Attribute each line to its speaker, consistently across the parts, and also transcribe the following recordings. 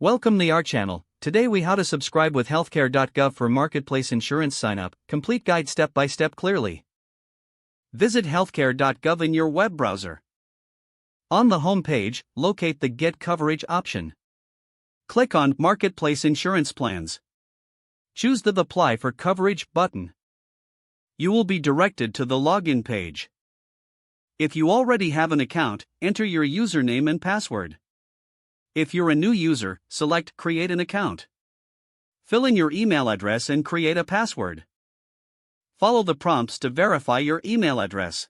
Speaker 1: Welcome to our channel. Today we how to subscribe with Healthcare.gov for marketplace insurance sign up, complete guide step by step clearly. Visit Healthcare.gov in your web browser. On the home page, locate the Get Coverage option. Click on Marketplace Insurance Plans. Choose the Apply for Coverage button. You will be directed to the login page. If you already have an account, enter your username and password. If you're a new user, select Create an account. Fill in your email address and create a password. Follow the prompts to verify your email address.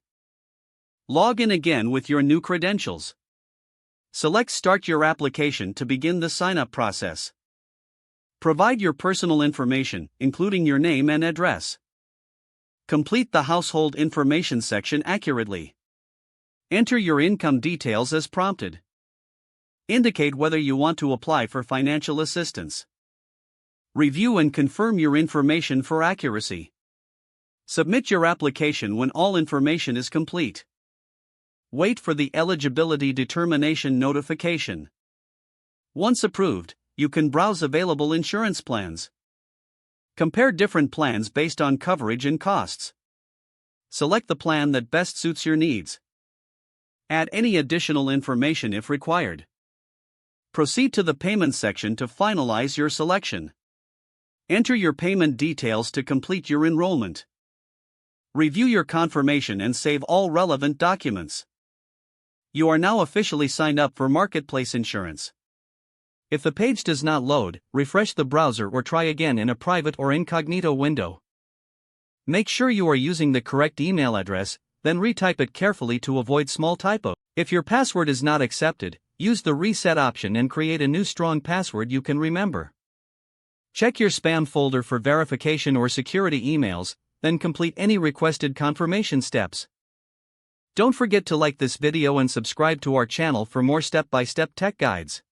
Speaker 1: Log in again with your new credentials. Select Start your application to begin the sign-up process. Provide your personal information, including your name and address. Complete the household information section accurately. Enter your income details as prompted. Indicate whether you want to apply for financial assistance. Review and confirm your information for accuracy. Submit your application when all information is complete. Wait for the eligibility determination notification. Once approved, you can browse available insurance plans. Compare different plans based on coverage and costs. Select the plan that best suits your needs. Add any additional information if required. Proceed to the payment section to finalize your selection. Enter your payment details to complete your enrollment. Review your confirmation and save all relevant documents. You are now officially signed up for marketplace insurance. If the page does not load, refresh the browser or try again in a private or incognito window. Make sure you are using the correct email address, then retype it carefully to avoid small typos. If your password is not accepted, use the reset option and create a new strong password you can remember. Check your spam folder for verification or security emails, then complete any requested confirmation steps. Don't forget to like this video and subscribe to our channel for more step-by-step tech guides.